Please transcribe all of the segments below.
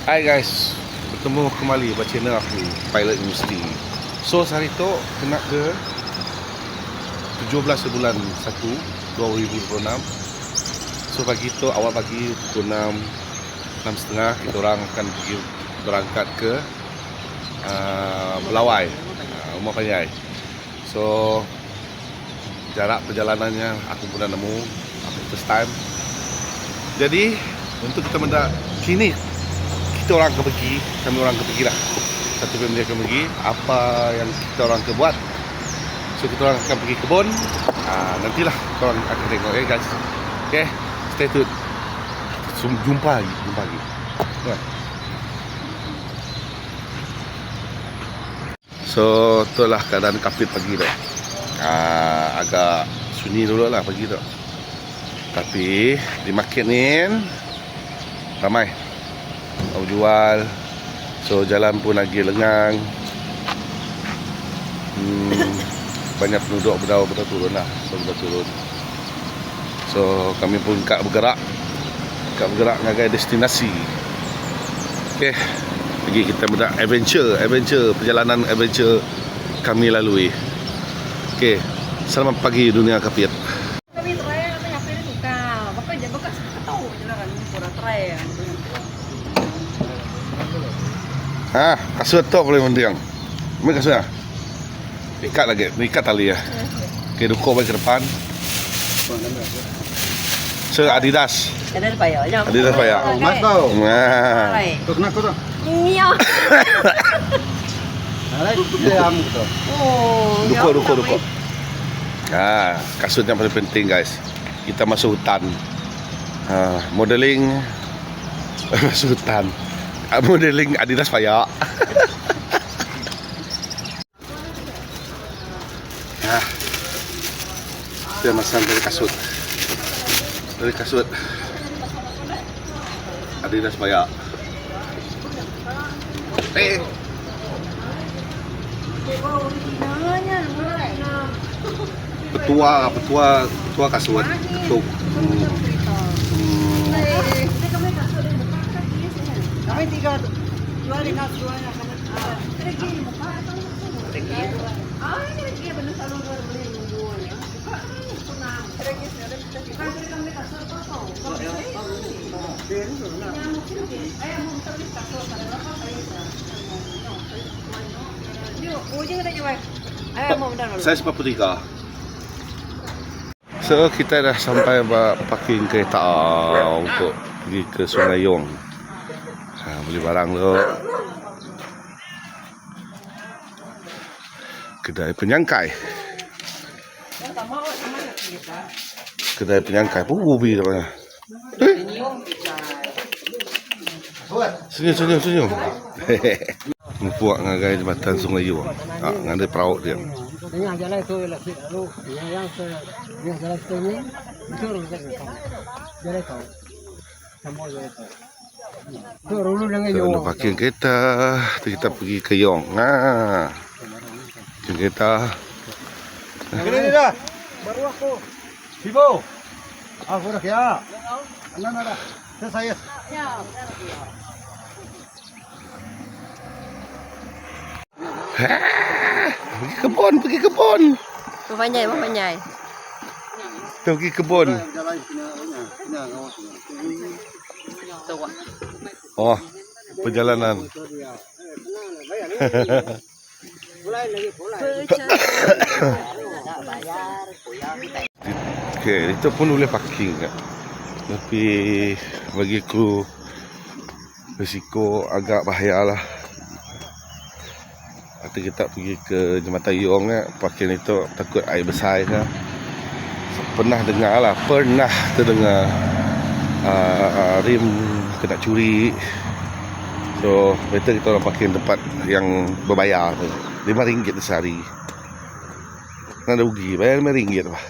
Hai guys, bertemu kembali pada channel aku, Pilot University. So hari tu kena ke 17 bulan 1 2026. So pagi tu awal pagi pukul 6.30 kita orang akan pergi berangkat ke Melawai, Rumah Panyai. So jarak perjalanannya aku pun dah nemu, aku first time. Jadi untuk kita mendak sini kita orang akan pergi, kami orang akan pergi lah. Satu family akan pergi. Apa yang kita orang akan buat? So kita orang akan pergi kebun. Nantilah kita orang akan tengok, guys. Okay, stay tune. Jumpa lagi. So itulah keadaan Kapit pagi tu. Agak sunyi dulu lah pagi tu. Tapi di market ni ramai orang jual. So jalan pun lagi lengang. Banyak penduduk dah turun lah. So kami pun kat bergerak ngagai destinasi. Okay, pergi kita berdak adventure perjalanan adventure kami lalui. Okay, selamat pagi dunia Kapit. Kami try katanya apa ini suka. Bapak tahu je lah kan kurang try. Kasut tu paling penting. Ambil kasut lah. Ikat tali ya. Okay, dukur balik ke depan. So Adidas. Adidas payah. Adidas payah. Mas kau. Nah. Tu kena kau tu. Iya. Alai dia am tu. Oh, Dukur. Kasut yang paling penting guys. Kita masuk hutan. Modeling masuk hutan. Modeling Adidas payah. Dia masang dari kasut. Adidas payah. Petua kasut. Ketuk. Kami tiga jual dengan jualnya kan. Saya 43. So kita dah sampai parking kereta untuk pergi ke Sungai Yong. Beli barang tu. Kedai penyangkai pun ubi tu mana. Senyum. Mumpuk ngagai jembatan Sungai Yong. Ngada perahu dia. Tengah jalan tu yang jalan sini itu jalan kau. Semua jalan kau. Tu rulu dengan Yong. Parking kereta, kita pergi ke Yong. Kereta. Ini dah. Baru aku. Sibo. Aku dah ya. Anak dah. Saya. Pergi kebun. Panyai. Pergi kebun. Oh, perjalanan. Okay, itu pun boleh parking kan. Tapi bagiku risiko agak bahaya lah. Atau kita pergi ke Jembatan Yong parking itu takut air besar kan. Pernah terdengar rim kena curi. So better kita orang parking tempat yang berbayar tu. RM5 sehari. Nak rugi bayar RM5 lah.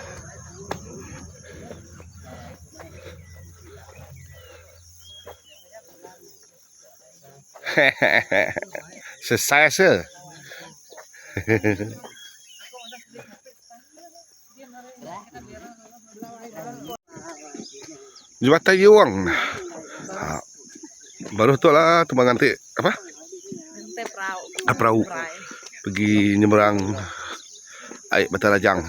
Selesai. Jembatan Yong. Baru tu lah tu mengantik apa? Teh perahu. Perahu. Pergi nyeberang air Batarajang.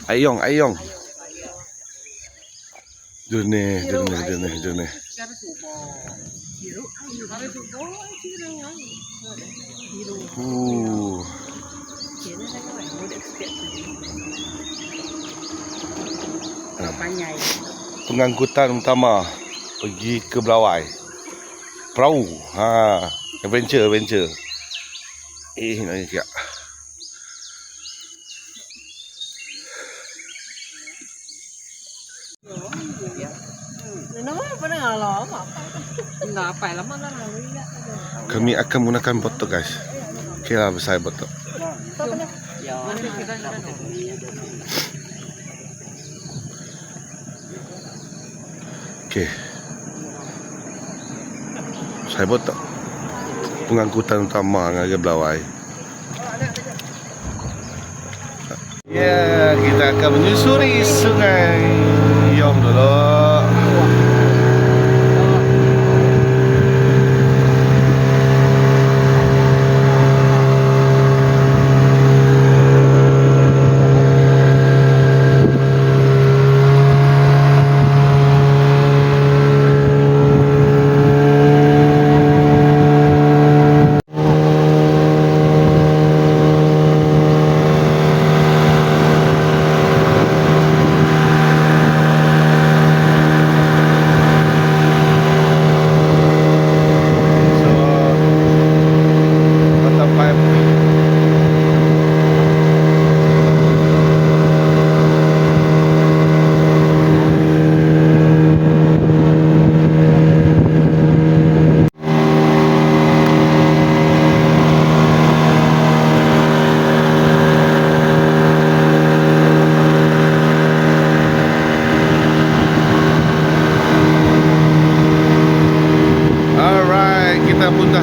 Ayong. Jernih. Panjang. Pengangkutan utama pergi ke Belawai. Perahu. Adventure. Nak cakap. Nama apa nak lama? Enggak apa lama lah lalu ya. Kami akan menggunakan botok guys. Okay lah besar botok. Ya, kita Okay. Saya botok. Pengangkutan utama dengan Belawai. Ya, kita akan menyusuri sungai Yong dulu.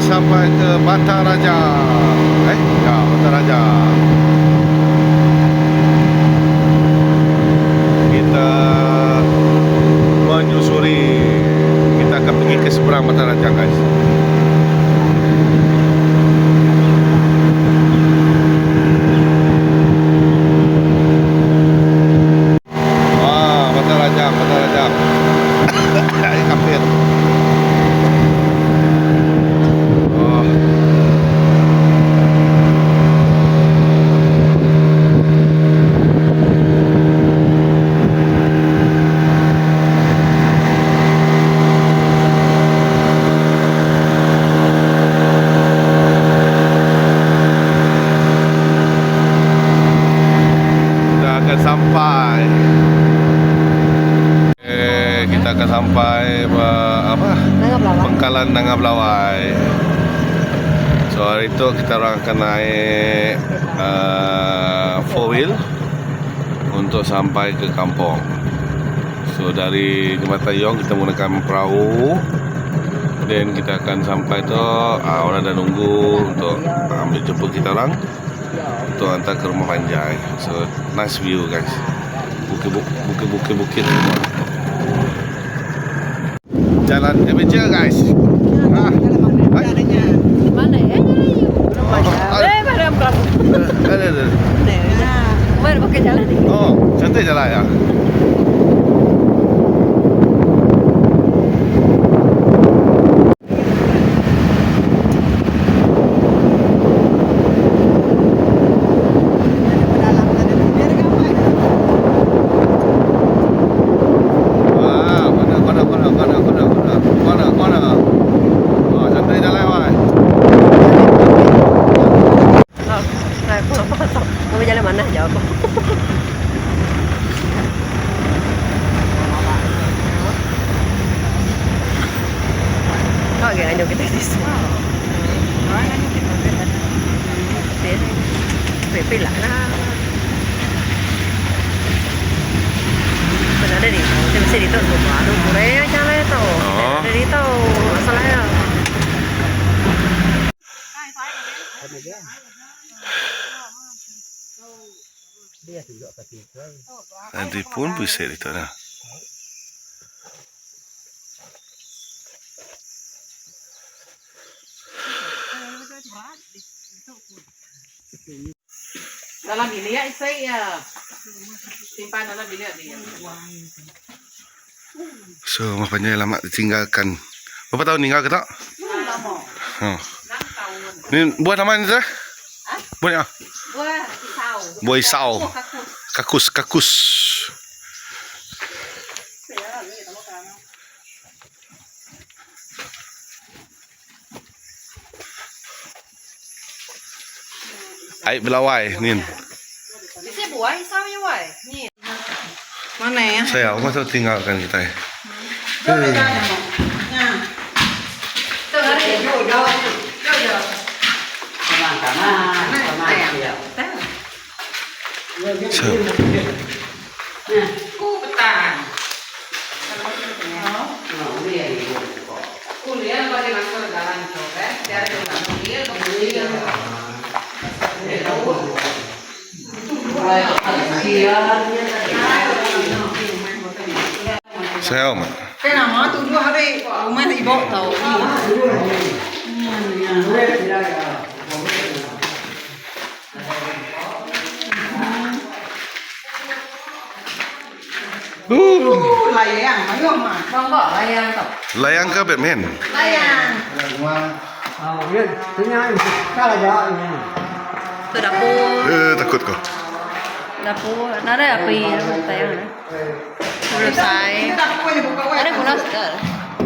Sampai ke Bataraja. Bataraja. Kita menyusuri. Kita akan pergi ke seberang Bataraja guys. Bataraja. Kapit. Kita akan sampai Pangkalan Nangah Belawai. So hari itu kita orang akan naik 4-wheel untuk sampai ke kampung. So dari Jembatan Yong kita menggunakan perahu. Dan kita akan sampai tu orang dah nunggu untuk ambil jemput kita orang untuk hantar ke rumah Panjai. So nice view guys. Bukit semua. Jalan adventure guys. Mana ya? Mana berapa? Ada. Mana pakai jalan ni? Oh, cantik jalan ya. Ano kita dito? Pila na. Ada dito. Kasi dito, ano, Korea jalan itu. Ada dito. Masalahnya. Dia tunjuk ke tiga. Nanti pun buset itu nah. Dalam bilik saya simpan dalam bilik dia. So makanya lama ditinggalkan. Berapa tahun tinggal ke tak? Lama. Ha. 6 tahun. Ni buat apa ni dah? Buat apa? Buah pisau. Buah pisau. Kakus. Air belawai ni. Bisa buah pisau je wai. Ni. Mana ya? Saya masa tinggalkan kita. Tu hari jauh. So, Ku petang. Kuliah bagi masuk dalam coba. Dia ada kuliah, kemudian saya mak. Kenapa tu dua hari rumah ibu tahu ni. Layang, ayo mah. Bang bo layang tu. Layang ke Batman? Layang. Dia tanya kalau jawab ni. Tu dapur. Takut kau. Dapur. Nada api layang. Belum saya. Ada guna sudah.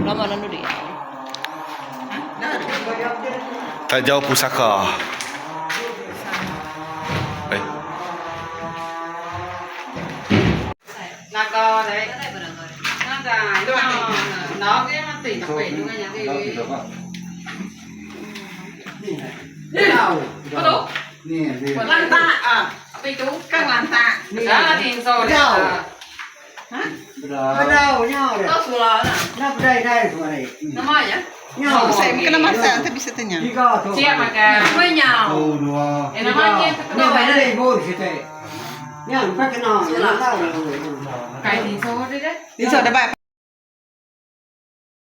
Lama lalu dia. Tak jauh pusaka. Naga đấy. Naga. Nó cái mà tỉ nó quẩy luôn cái nhà cái. Có đúng. Lan tạ à. Vì chú các lan tạ. Đó là tiền rồi đấy. Hả? Ở đâu nhau đấy? Có sủa lò nè. Nó đây rồi. Nó mỏi nhá. Nhau. Saya mungkin nama saya nanti bisa tanya. Tiga tu. Chia mà cả. Với nhau. Em nó mỏi kia. Nó phải đây vô thì thế. Nhau phải cái nào? Nó lao rồi. Cái tiền số đấy đấy. Di sana ada